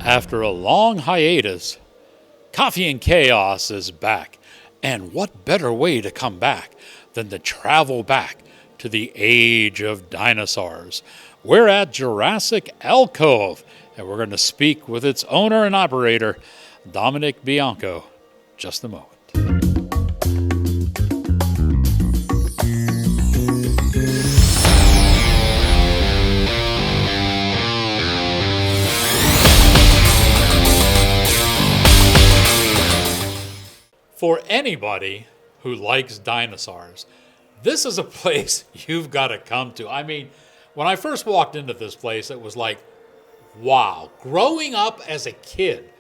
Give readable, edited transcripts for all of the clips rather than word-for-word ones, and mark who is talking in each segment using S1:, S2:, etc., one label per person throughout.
S1: After a long hiatus, Coffee and Chaos is back. And what better way to come back than to travel back to the age of dinosaurs? We're at Jurassic Alcove, and we're going to speak with its owner and operator, Dominic Bianco. Just a moment. For anybody who likes dinosaurs, this is a place you've got to come to. I mean, when I first walked into this place, it was like, wow. Growing up as a kid,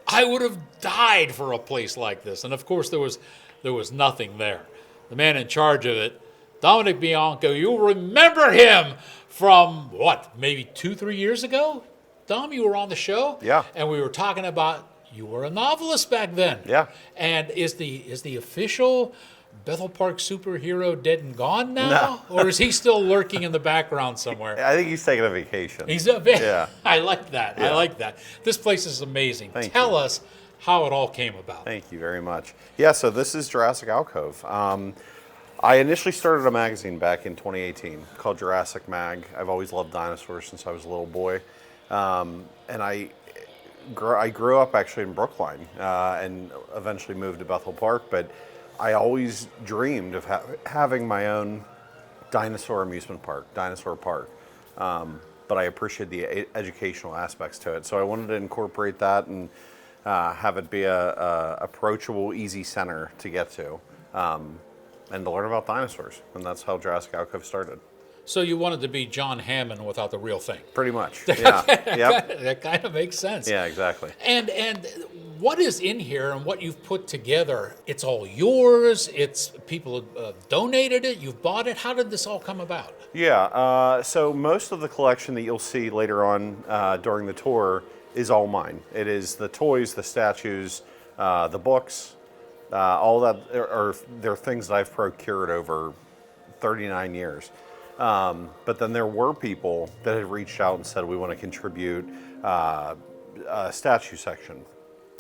S1: I would have died for a place like this. And of course, there was nothing there. The man in charge of it, Dominic Bianco, you'll remember him from what, maybe 2-3 years ago? Dom, you were on the show?
S2: Yeah.
S1: And we were talking about, you were a novelist back then.
S2: Yeah.
S1: And is the official Bethel Park superhero dead and gone now?
S2: No.
S1: Or is he still lurking in the background somewhere?
S2: I think he's taking a vacation.
S1: Yeah. I like that.
S2: Yeah.
S1: I like that. This place is amazing.
S2: Thank
S1: Tell
S2: you.
S1: us how it all came about.
S2: Thank you very much. Yeah, so this is Jurassic Alcove. I initially started a magazine back in 2018 called Jurassic Mag. I've always loved dinosaurs since I was a little boy. And I grew up actually in Brookline and eventually moved to Bethel Park, but I always dreamed of having my own dinosaur amusement park, dinosaur park. But I appreciate the educational aspects to it. So I wanted to incorporate that and have it be a approachable, easy center to get to and to learn about dinosaurs. And that's how Jurassic Alcove started.
S1: So you wanted to be John Hammond without the real thing.
S2: Pretty much, yeah. Yep.
S1: That kind of makes sense.
S2: Yeah, exactly.
S1: And what is in here and what you've put together, it's all yours, it's people donated it, you've bought it. How did this all come about?
S2: Yeah, so most of the collection that you'll see later on during the tour is all mine. It is the toys, the statues, the books, all that they're things that I've procured over 39 years. But then there were people that had reached out and said, we want to contribute a statue section,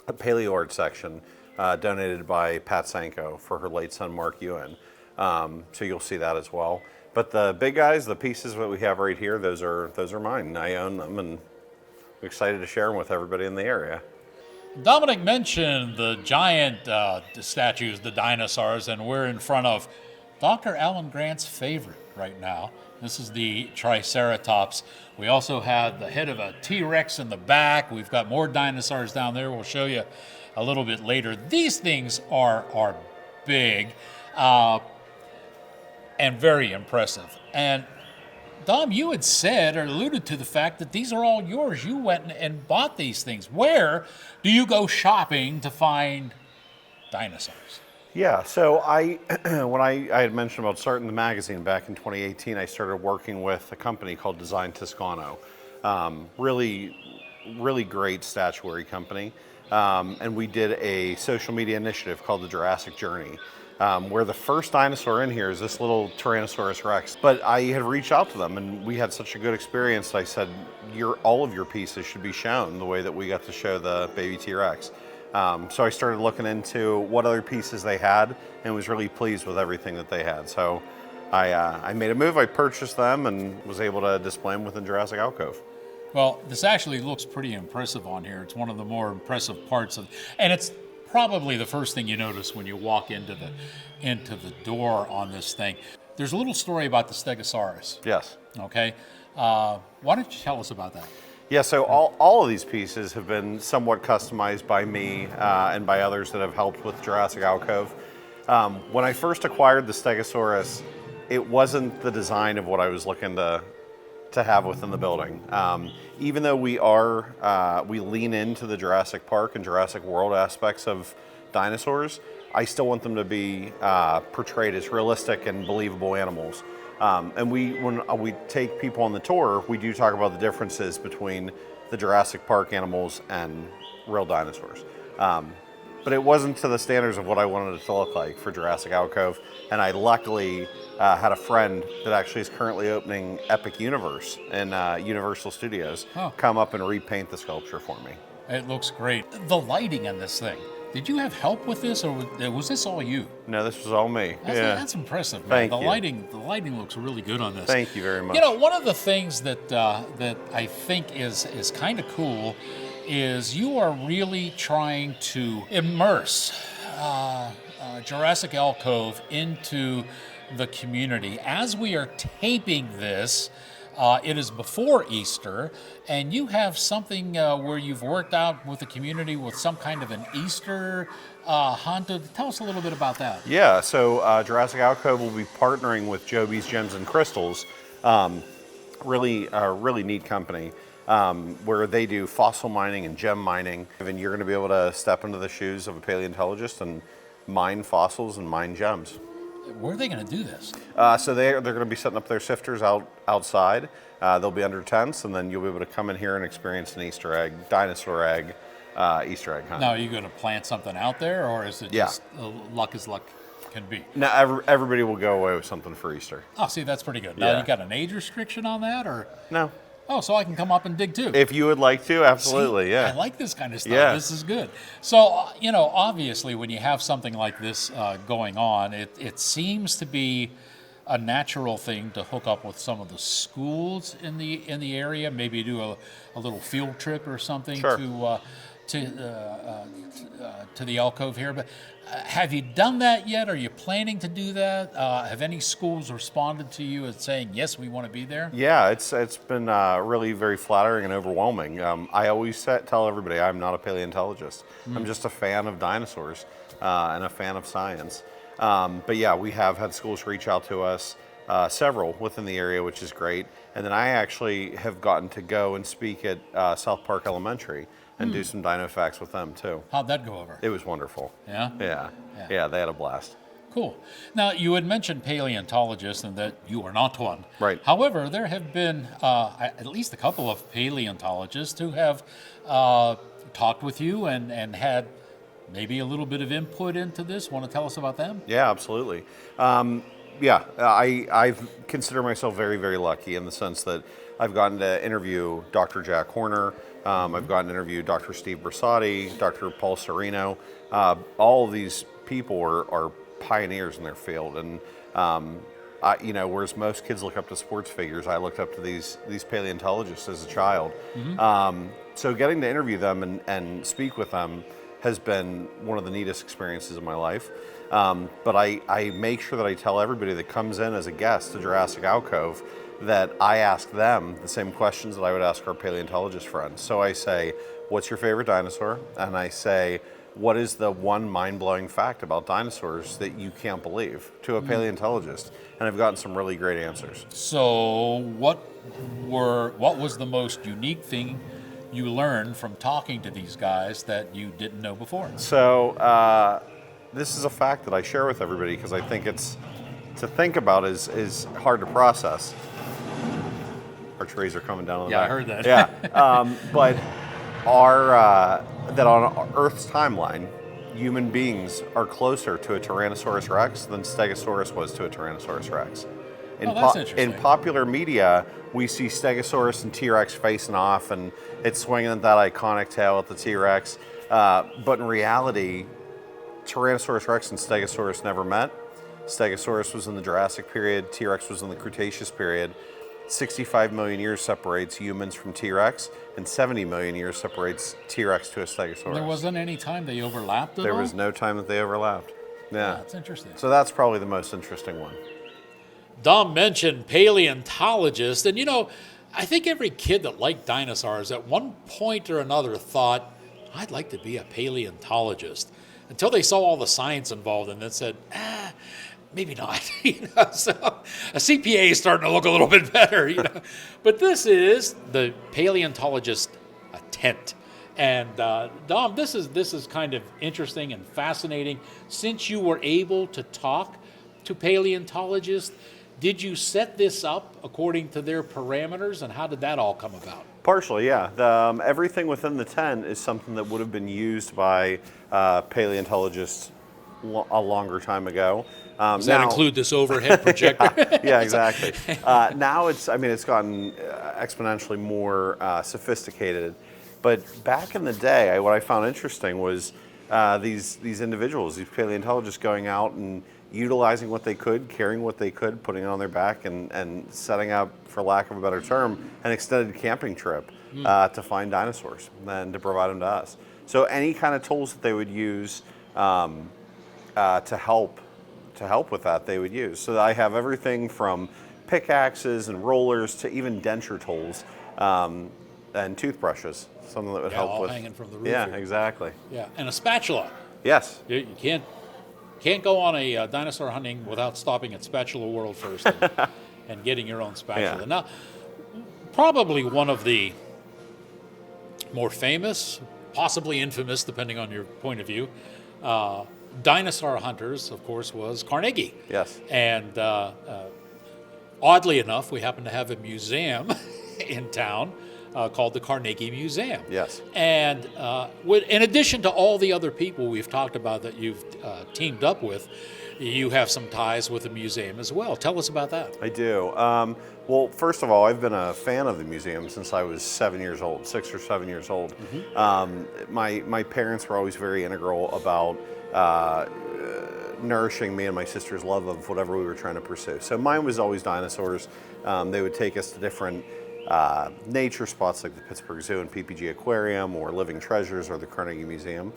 S2: a paleo art section, donated by Pat Sanko for her late son, Mark Ewan. So you'll see that as well. But the big guys, the pieces that we have right here, those are mine. I own them, and I'm excited to share them with everybody in the area.
S1: Dominic mentioned the giant statues, the dinosaurs, and we're in front of Dr. Alan Grant's favorite right now. This is the Triceratops. We also have the head of a T-Rex in the back. We've got more dinosaurs down there. We'll show you a little bit later. These things are big and very impressive. And Dom, you had said or alluded to the fact that these are all yours. You went and bought these things. Where do you go shopping to find dinosaurs?
S2: Yeah, so when I had mentioned about starting the magazine back in 2018, I started working with a company called Design Toscano. Really great statuary company. And we did a social media initiative called the Jurassic Journey, where the first dinosaur in here is this little Tyrannosaurus Rex. But I had reached out to them, and we had such a good experience. I said, all of your pieces should be shown the way that we got to show the baby T-Rex. So I started looking into what other pieces they had and was really pleased with everything that they had. So I made a move, I purchased them, and was able to display them within Jurassic Alcove.
S1: Well, this actually looks pretty impressive on here. It's one of the more impressive parts of, and it's probably the first thing you notice when you walk into the door on this thing. There's a little story about the Stegosaurus.
S2: Yes.
S1: Okay. Why don't you tell us about that?
S2: Yeah, so all of these pieces have been somewhat customized by me and by others that have helped with Jurassic Alcove. When I first acquired the Stegosaurus, it wasn't the design of what I was looking to have within the building. Even though we lean into the Jurassic Park and Jurassic World aspects of dinosaurs, I still want them to be portrayed as realistic and believable animals. And when we take people on the tour, we do talk about the differences between the Jurassic Park animals and real dinosaurs. But it wasn't to the standards of what I wanted it to look like for Jurassic Alcove. And I luckily had a friend that actually is currently opening Epic Universe in Universal Studios
S1: Oh.
S2: come up and repaint the sculpture for me.
S1: It looks great. The lighting on this thing. Did you have help with this, or was this all you?
S2: No, this was all me.
S1: That's impressive, man.
S2: Thank
S1: the
S2: you.
S1: lighting looks really good on this.
S2: Thank you very much.
S1: You know, one of the things that that I think is kind of cool is you are really trying to immerse Jurassic Alcove into the community. As we are taping this, it is before Easter, and you have something where you've worked out with the community with some kind of an Easter hunt. Tell us a little bit about that.
S2: Yeah, so Jurassic Alcove will be partnering with Joby's Gems and Crystals, really neat company, where they do fossil mining and gem mining. And you're going to be able to step into the shoes of a paleontologist and mine fossils and mine gems.
S1: Where are they going to do this?
S2: So they're going to be setting up their sifters outside. They'll be under tents, and then you'll be able to come in here and experience an Easter egg, dinosaur egg, Easter egg hunt.
S1: Now, are you going to plant something out there, or is it
S2: Yeah.
S1: just luck as luck can be?
S2: Now everybody will go away with something for Easter.
S1: Oh, see, that's pretty good. Now,
S2: Yeah.
S1: you got an age restriction on that, or?
S2: No,
S1: Oh, so I can come up and dig too.
S2: if you would like to, absolutely,
S1: See,
S2: yeah.
S1: I like this kind of stuff.
S2: Yeah.
S1: This is good. So, you know, obviously, when you have something like this going on, it seems to be a natural thing to hook up with some of the schools in the area. Maybe do a little field trip or something
S2: Sure.
S1: to the alcove here. But have you done that yet? Are you planning to do that? Have any schools responded to you as saying yes, we want to be there?
S2: Yeah, it's been really very flattering and overwhelming. I always tell everybody I'm not a paleontologist. I'm just a fan of dinosaurs and a fan of science. But yeah, we have had schools reach out to us, several within the area, which is great. And then I actually have gotten to go and speak at South Park Elementary and do some dino facts with them too.
S1: How'd that go over?
S2: It was wonderful.
S1: Yeah?
S2: Yeah, they had a blast.
S1: Cool. Now, you had mentioned paleontologists and that you are not one.
S2: Right.
S1: However, there have been at least a couple of paleontologists who have talked with you and had maybe a little bit of input into this. Want to tell us about them?
S2: Yeah, absolutely. I consider myself very, very lucky in the sense that I've gotten to interview Dr. Jack Horner. I've gotten to interview Dr. Steve Bersati, Dr. Paul Sereno. All of these people are pioneers in their field, and whereas most kids look up to sports figures, I looked up to these paleontologists as a child. So getting to interview them and speak with them has been one of the neatest experiences of my life. But I make sure that I tell everybody that comes in as a guest to Jurassic Alcove that I ask them the same questions that I would ask our paleontologist friends. So I say, what's your favorite dinosaur? And I say, what is the one mind-blowing fact about dinosaurs that you can't believe to a paleontologist? And I've gotten some really great answers.
S1: So, what was the most unique thing you learned from talking to these guys that you didn't know before?
S2: So this is a fact that I share with everybody because I think it's to think about is hard to process. Our trees are coming down on the
S1: Yeah, I
S2: back.
S1: heard that.
S2: Yeah, but that on Earth's timeline, human beings are closer to a Tyrannosaurus Rex than Stegosaurus was to a Tyrannosaurus Rex.
S1: That's interesting.
S2: In popular media, we see Stegosaurus and T-Rex facing off, and it's swinging at that iconic tail at the T-Rex. But in reality, Tyrannosaurus Rex and Stegosaurus never met. Stegosaurus was in the Jurassic period, T-Rex was in the Cretaceous period. 65 million years separates humans from T-Rex, and 70 million years separates T-Rex to a Stegosaurus.
S1: There wasn't any time they overlapped at all?
S2: There was no time that they overlapped. Yeah.
S1: That's interesting.
S2: So that's probably the most interesting one.
S1: Dom mentioned paleontologist, and you know, I think every kid that liked dinosaurs at one point or another thought, I'd like to be a paleontologist, until they saw all the science involved and then said, maybe not. So a CPA is starting to look a little bit better. But this is the paleontologist tent. And Dom, this is kind of interesting and fascinating. Since you were able to talk to paleontologists, did you set this up according to their parameters, and how did that all come about?
S2: Partially, yeah. Everything within the tent is something that would have been used by paleontologists a longer time ago.
S1: Does that include this overhead projector?
S2: Yeah, exactly. Now it's gotten exponentially more sophisticated. But back in the day, what I found interesting was these individuals, these paleontologists, going out and utilizing what they could, carrying what they could, putting it on their back, and setting up, for lack of a better term, an extended camping trip to find dinosaurs and to provide them to us. So any kind of tools that they would use to help with that, they would use. So I have everything from pickaxes and rollers to even denture tools and toothbrushes, something that would help
S1: all
S2: with.
S1: hanging from the roof
S2: Yeah,
S1: here.
S2: exactly.
S1: Yeah, and a spatula.
S2: Yes.
S1: You can't go on a dinosaur hunting without stopping at Spatula World first and getting your own spatula.
S2: Yeah.
S1: Now, probably one of the more famous, possibly infamous, depending on your point of view, dinosaur hunters, of course, was Carnegie.
S2: Yes.
S1: And oddly enough, we happen to have a museum in town called the Carnegie Museum.
S2: Yes.
S1: And in addition to all the other people we've talked about that you've teamed up with, you have some ties with the museum as well. Tell us about that.
S2: I do. Well, first of all, I've been a fan of the museum since I was 7 years old, 6 or 7 years old. My parents were always very integral about nourishing me and my sister's love of whatever we were trying to pursue. So mine was always dinosaurs. They would take us to different nature spots like the Pittsburgh Zoo and PPG Aquarium, or Living Treasures, or the Carnegie Museum.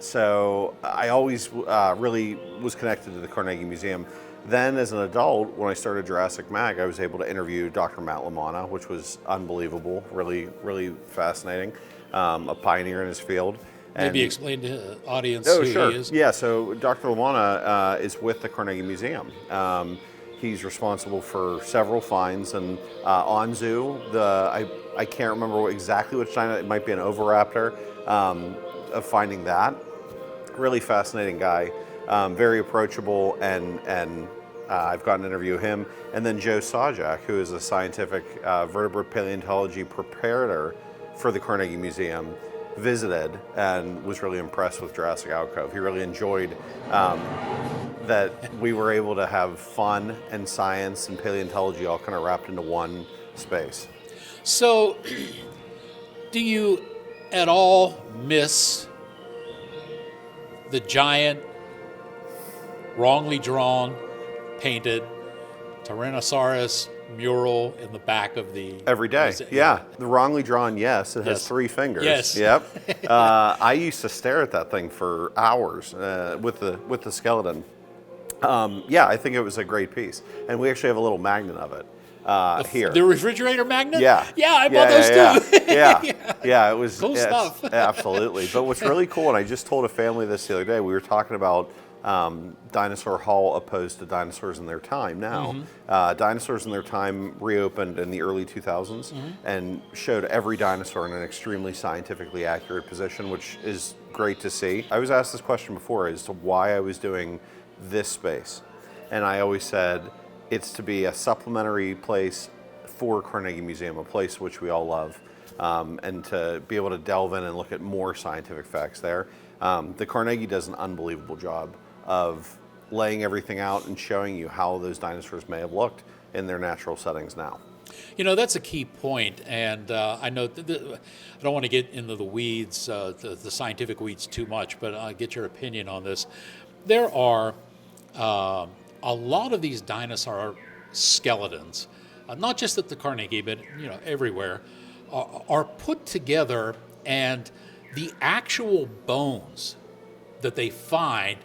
S2: So I always really was connected to the Carnegie Museum. Then as an adult, when I started Jurassic Mag, I was able to interview Dr. Matt Lamana, which was unbelievable, really, really fascinating, a pioneer in his field.
S1: Maybe explain to the audience
S2: Oh,
S1: who
S2: sure.
S1: he is.
S2: Yeah, so Dr. Lamana is with the Carnegie Museum. He's responsible for several finds, and on zoo, I can't remember exactly which dino, it might be an oviraptor, of finding that. Really fascinating guy, very approachable, and I've gotten to interview him. And then Joe Sajak, who is a scientific vertebrate paleontology preparator for the Carnegie Museum, visited and was really impressed with Jurassic Alcove. He really enjoyed that we were able to have fun and science and paleontology all kind of wrapped into one space.
S1: So, do you at all miss the giant, wrongly drawn, painted Tyrannosaurus mural in the back of the...
S2: Every day, yeah. The wrongly drawn, yes. It has
S1: Yes.
S2: 3 fingers.
S1: Yes.
S2: Yep. I used to stare at that thing for hours with the skeleton. Yeah, I think it was a great piece. And we actually have a little magnet of it here.
S1: The refrigerator magnet?
S2: Yeah.
S1: Yeah, I bought those too.
S2: Yeah, it was
S1: Cool stuff.
S2: Absolutely. But what's really cool, and I just told a family this the other day, we were talking about Dinosaur Hall opposed to Dinosaurs in Their Time now. Dinosaurs in Their Time reopened in the early 2000s and showed every dinosaur in an extremely scientifically accurate position, which is great to see. I was asked this question before as to why I was doing this space. And I always said it's to be a supplementary place for Carnegie Museum, a place which we all love, and to be able to delve in and look at more scientific facts there. The Carnegie does an unbelievable job of laying everything out and showing you how those dinosaurs may have looked in their natural settings now.
S1: You know, that's a key point, and I know I don't want to get into the weeds, the scientific weeds too much, but I'll get your opinion on this. There are a lot of these dinosaur skeletons, not just at the Carnegie, but everywhere, are put together, and the actual bones that they find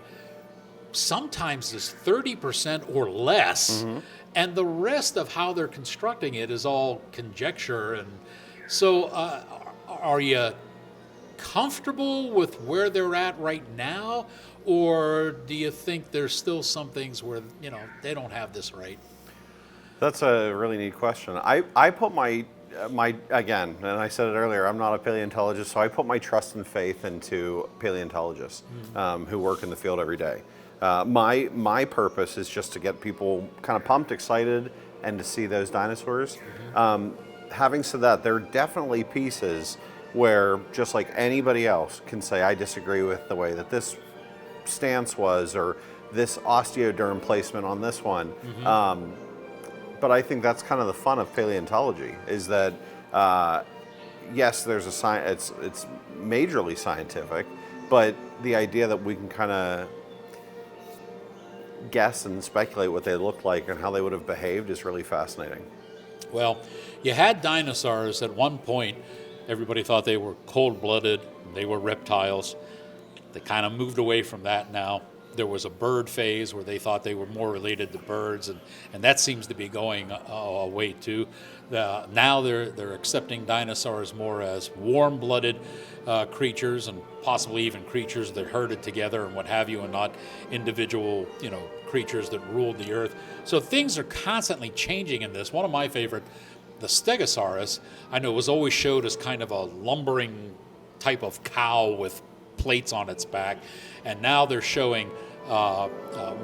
S1: sometimes is 30% or less, and the rest of how they're constructing it is all conjecture. And so are you comfortable with where they're at right now, or do you think there's still some things where they don't have this right?
S2: That's a really neat question. I put my again, and I said it earlier, I'm not a paleontologist, so I put my trust and faith into paleontologists who work in the field every day. My purpose is just to get people kind of pumped, excited, and to see those dinosaurs. Having said that, there are definitely pieces where, just like anybody else can say, I disagree with the way that this stance was, or this osteoderm placement on this one. But I think that's kind of the fun of paleontology, is that yes, there's a science. It's majorly scientific, but the idea that we can kind of guess and speculate what they look like and how they would have behaved is really fascinating.
S1: Well, you had dinosaurs at one point. Everybody thought they were cold-blooded. They were reptiles. They kind of moved away from that now. There was a bird phase where they thought they were more related to birds, and that seems to be going away too. Now they're accepting dinosaurs more as warm-blooded creatures, and possibly even creatures that herded together and what have you, and not individual, creatures that ruled the earth. So things are constantly changing in this. One of my favorite, the Stegosaurus, I know was always showed as kind of a lumbering type of cow with plates on its back, and now they're showing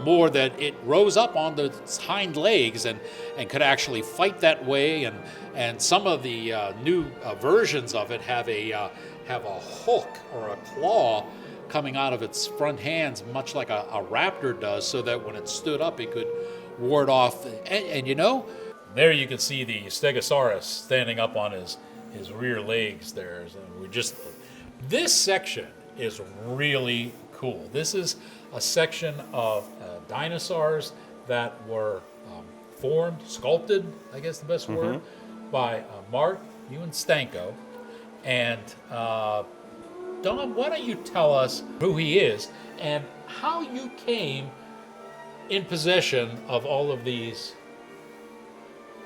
S1: more that it rose up on its hind legs and could actually fight that way, and some of the new versions of it have a hook or a claw coming out of its front hands, much like a raptor does, so that when it stood up it could ward off. And there you can see the Stegosaurus standing up on his rear legs there. So this section is really cool. This is a section of dinosaurs that were formed, sculpted, I guess the best word, by Mark Ewan Stanko. And Don, why don't you tell us who he is and how you came in possession of all of these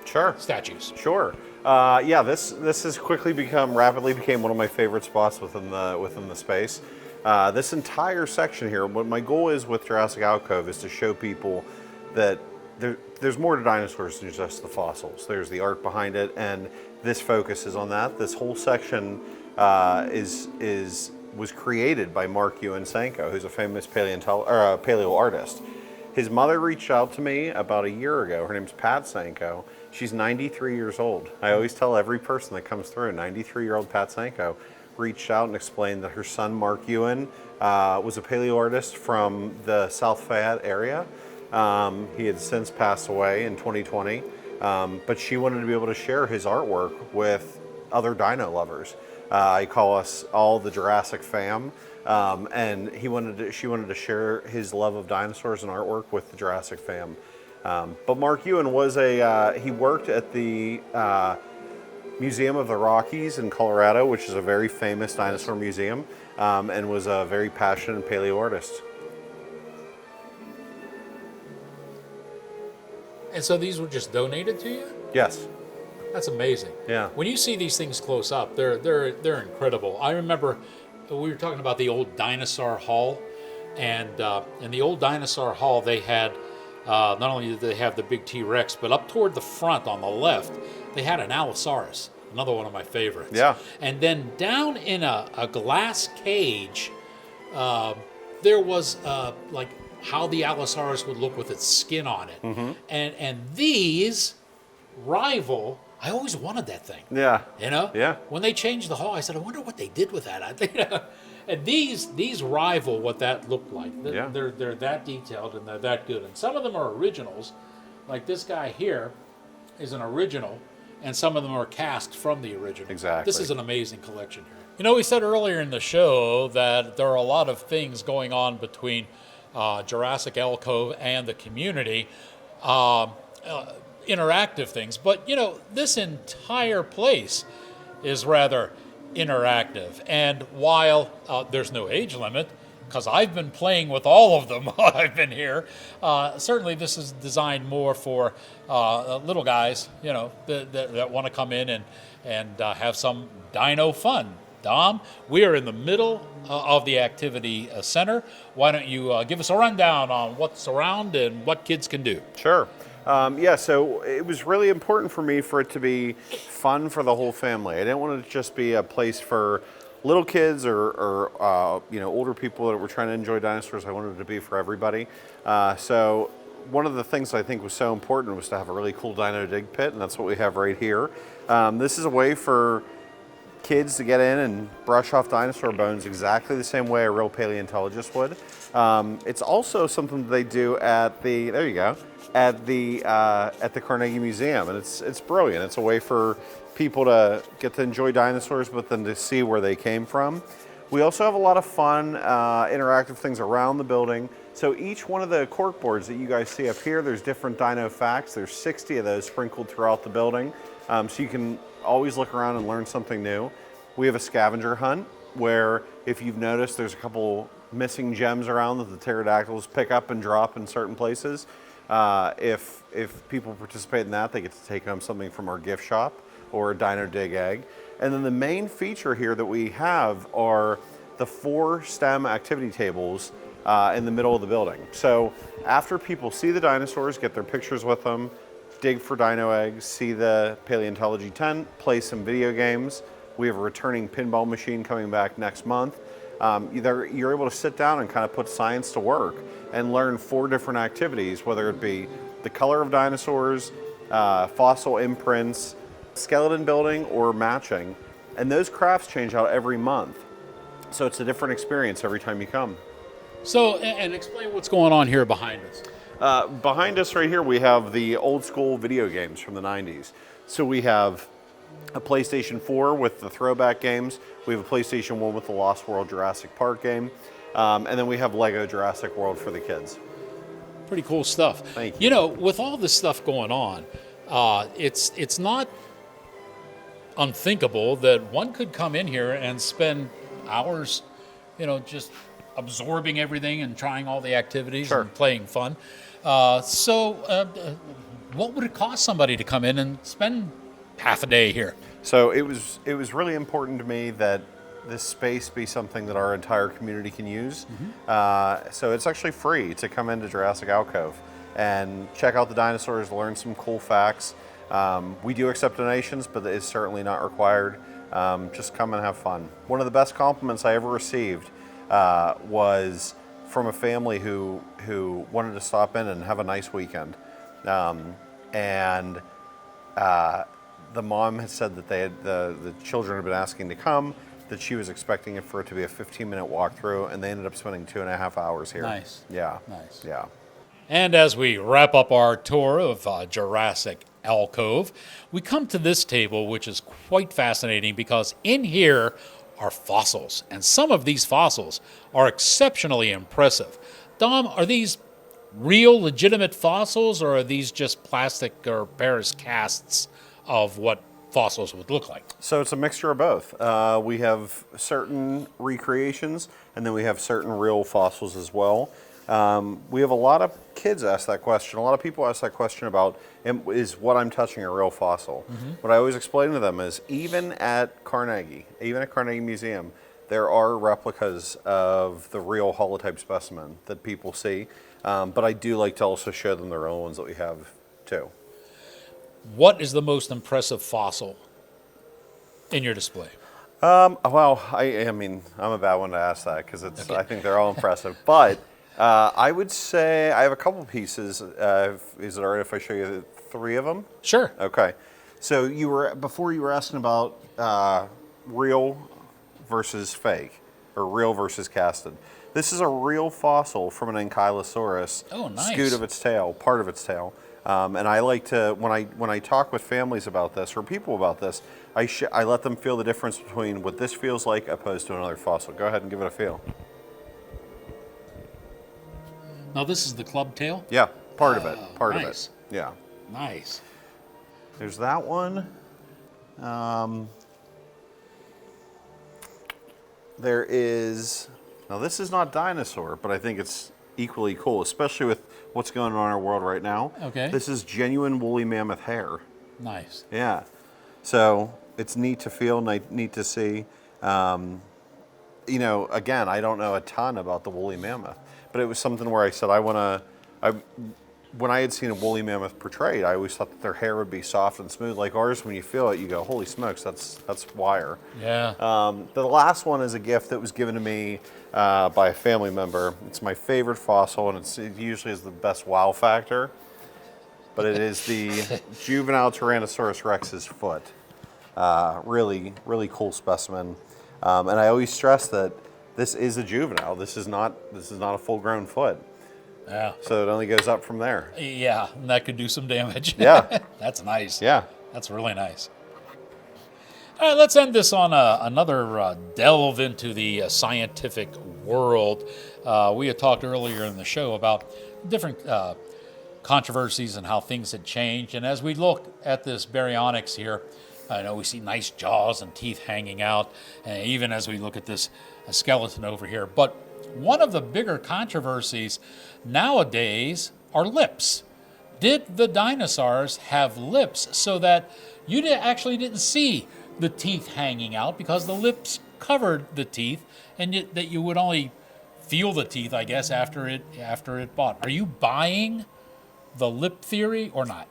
S1: statues?
S2: Sure. Yeah, this has rapidly became one of my favorite spots within the space. This entire section here, what my goal is with Jurassic Alcove is to show people that there's more to dinosaurs than just the fossils. There's the art behind it, and this focuses on that. This whole section was created by Mark Ewan Stanko, who's a famous paleo artist. His mother reached out to me about a year ago. Her name's Pat Stanko. She's 93 years old. I always tell every person that comes through, 93-year-old Pat Stanko reached out and explained that her son, Mark Ewan, was a paleo artist from the South Fayette area. He had since passed away in 2020, but she wanted to be able to share his artwork with other dino lovers. I call us all the Jurassic fam, and she wanted to share his love of dinosaurs and artwork with the Jurassic fam. But Mark Ewan he worked at the Museum of the Rockies in Colorado, which is a very famous dinosaur museum, and was a very passionate paleo artist.
S1: And so these were just donated to you?
S2: Yes.
S1: That's amazing.
S2: Yeah.
S1: When you see these things close up, they're incredible. I remember we were talking about the old Dinosaur Hall, and in the old Dinosaur Hall they had not only did they have the big T-Rex, but up toward the front on the left they had an Allosaurus, another one of my favorites.
S2: Yeah.
S1: And then down in a glass cage, there was like how the Allosaurus would look with its skin on it, and these rival. I always wanted that thing.
S2: Yeah.
S1: Yeah. When they changed the hall, I said, I wonder what they did with that. I think, and these rival what that looked like. They're that detailed and they're that good. And some of them are originals, like this guy here is an original, and some of them are cast from the original.
S2: Exactly.
S1: This is an amazing collection here. We said earlier in the show that there are a lot of things going on between Jurassic Alcove and the community. Interactive things, but this entire place is rather interactive, and while there's no age limit, because I've been playing with all of them while I've been here, certainly this is designed more for little guys that want to come in and have some dino fun. Dom, we are in the middle of the activity center. Why don't you give us a rundown on what's around and what kids can do?
S2: Sure. So it was really important for me for it to be fun for the whole family. I didn't want it to just be a place for little kids or older people that were trying to enjoy dinosaurs. I wanted it to be for everybody. So one of the things I think was so important was to have a really cool dino dig pit, and that's what we have right here. This is a way for kids to get in and brush off dinosaur bones exactly the same way a real paleontologist would. It's also something that they do at the, there you go, at the Carnegie Museum, and it's brilliant. It's a way for people to get to enjoy dinosaurs, but then to see where they came from. We also have a lot of fun, interactive things around the building. So each one of the cork boards that you guys see up here, there's different dino facts. There's 60 of those sprinkled throughout the building. So you can always look around and learn something new. We have a scavenger hunt where, if you've noticed, there's a couple missing gems around that the pterodactyls pick up and drop in certain places. If people participate in that, they get to take home something from our gift shop or a Dino Dig egg. And then the main feature here that we have are the 4 STEM activity tables in the middle of the building. So after people see the dinosaurs, get their pictures with them, dig for dino eggs, see the paleontology tent, play some video games. We have a returning pinball machine coming back next month. You're able to sit down and kind of put science to work and learn 4 different activities, whether it be the color of dinosaurs, fossil imprints, skeleton building, or matching. And those crafts change out every month. So it's a different experience every time you come.
S1: So, and explain what's going on here behind us.
S2: Behind us right here, we have the old school video games from the 90s. So we have a PlayStation 4 with the throwback games. We have a PlayStation 1 with the Lost World Jurassic Park game. And then we have Lego Jurassic World for the kids.
S1: Pretty cool stuff.
S2: Thank you.
S1: You know, with all this stuff going on, it's not unthinkable that one could come in here and spend hours, just absorbing everything and trying all the activities
S2: Sure.
S1: and playing fun. So what would it cost somebody to come in and spend half a day here?
S2: So it was really important to me that this space be something that our entire community can use. So it's actually free to come into Jurassic Alcove and check out the dinosaurs, learn some cool facts. We do accept donations, but it's certainly not required. Just come and have fun. One of the best compliments I ever received was from a family who wanted to stop in and have a nice weekend. And the mom had said that the children had been asking to come, that she was expecting it for it to be a 15-minute walkthrough, and they ended up spending 2.5 hours here.
S1: Nice.
S2: Yeah.
S1: Nice.
S2: Yeah.
S1: And as we wrap up our tour of Jurassic Alcove, we come to this table, which is quite fascinating because in here are fossils, and some of these fossils are exceptionally impressive. Dom, are these real, legitimate fossils, or are these just plastic or Paris casts of what fossils would look like?
S2: So it's a mixture of both. We have certain recreations, and then we have certain real fossils as well. We have a lot of kids ask that question. A lot of people ask that question about, is what I'm touching a real fossil? What I always explain to them is, even at Carnegie Museum, there are replicas of the real holotype specimen that people see. But I do like to also show them the real ones that we have too.
S1: What is the most impressive fossil in your display?
S2: Well, I mean, I'm a bad one to ask that because
S1: Okay.
S2: I think they're all impressive. But I would say I have a couple pieces. Is it all right if I show you 3 of them?
S1: Sure.
S2: Okay. So before you were asking about real versus fake, or real versus casted. This is a real fossil from an Ankylosaurus.
S1: Oh, nice.
S2: Scoot of its tail, part of its tail. And I like to, when I talk with families about this or people about this, I let them feel the difference between what this feels like opposed to another fossil. Go ahead and give it a feel.
S1: Now this is the club tail?
S2: Yeah, part of it. Part
S1: nice.
S2: of it. Yeah.
S1: Nice.
S2: There's that one. There is, now this is not dinosaur, but I think it's equally cool, especially with what's going on in our world right now.
S1: Okay.
S2: This is genuine woolly mammoth hair.
S1: Nice.
S2: Yeah. So it's neat to feel, neat to see. Again, I don't know a ton about the woolly mammoth, but it was something where I said, when I had seen a woolly mammoth portrayed, I always thought that their hair would be soft and smooth like ours. When you feel it, you go, holy smokes, that's wire.
S1: Yeah.
S2: The last one is a gift that was given to me by a family member. It's my favorite fossil, and it usually is the best wow factor. But it is the juvenile Tyrannosaurus Rex's foot. Really, really cool specimen. And I always stress that this is a juvenile. This is not a full-grown foot.
S1: Yeah.
S2: So it only goes up from there.
S1: Yeah, and that could do some damage.
S2: Yeah.
S1: That's nice.
S2: Yeah.
S1: That's really nice. All right, let's end this on another delve into the scientific world. We had talked earlier in the show about different controversies and how things had changed. And as we look at this baryonyx here, I know we see nice jaws and teeth hanging out, and even as we look at this skeleton over here. But one of the bigger controversies nowadays are lips. Did the dinosaurs have lips so that you actually didn't see the teeth hanging out because the lips covered the teeth, and that you would only feel the teeth, I guess, after it bought? Are you buying the lip theory or not?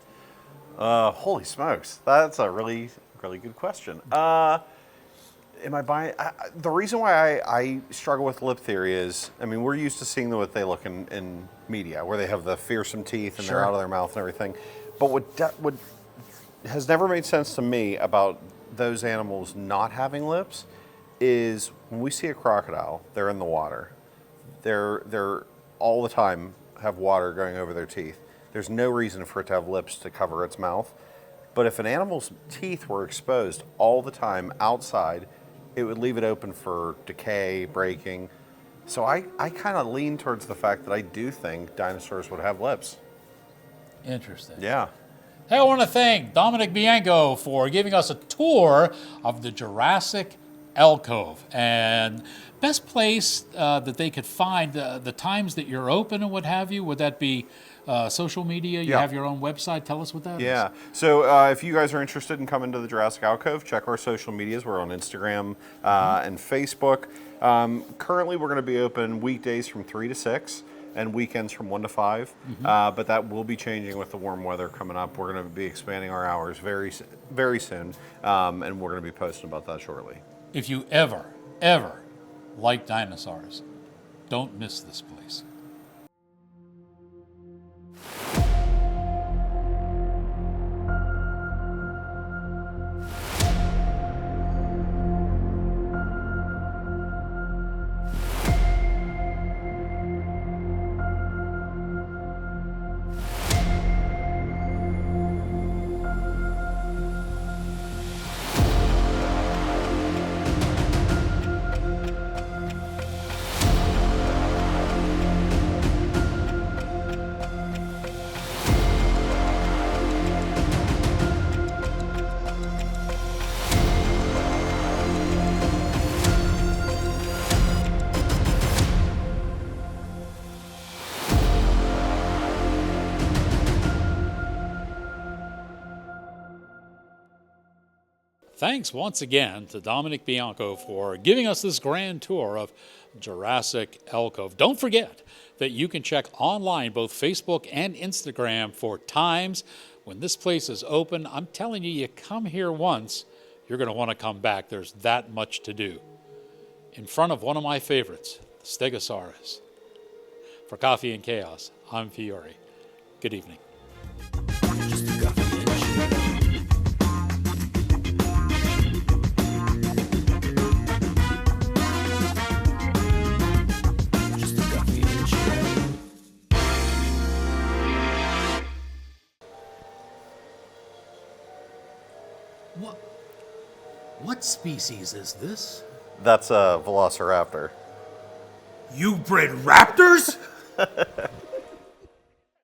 S2: Holy smokes, that's a really good question. Am I buying? The reason why I struggle with lip theory is, I mean, we're used to seeing what they look in media, where they have the fearsome teeth and
S1: Sure.
S2: they're out of their mouth and everything. But what has never made sense to me about those animals not having lips is when we see a crocodile, they're in the water. They're all the time have water going over their teeth. There's no reason for it to have lips to cover its mouth. But if an animal's teeth were exposed all the time outside, it would leave it open for decay, breaking. So I kind of lean towards the fact that I do think dinosaurs would have lips.
S1: Interesting.
S2: Yeah.
S1: Hey, I want to thank Dominic Bianco for giving us a tour of the Jurassic Alcove. And best place that they could find the times that you're open and what have you, would that be social media? You
S2: Yeah.
S1: have your own website. Tell us what that is.
S2: Yeah. So if you guys are interested in coming to the Jurassic Alcove, check our social medias. We're on Instagram and Facebook. Currently, we're going to be open weekdays from 3 to 6 and weekends from 1 to 5. But that will be changing with the warm weather coming up. We're going to be expanding our hours very soon, and we're going to be posting about that shortly.
S1: If you ever like dinosaurs, don't miss this place. Thanks once again to Dominic Bianco for giving us this grand tour of Jurassic Alcove. Don't forget that you can check online both Facebook and Instagram for times when this place is open. I'm telling you, you come here once, you're going to want to come back. There's that much to do. In front of one of my favorites, the Stegosaurus. For Coffee and Chaos, I'm Fiore. Good evening. What species is this?
S2: That's a velociraptor.
S3: You bred raptors?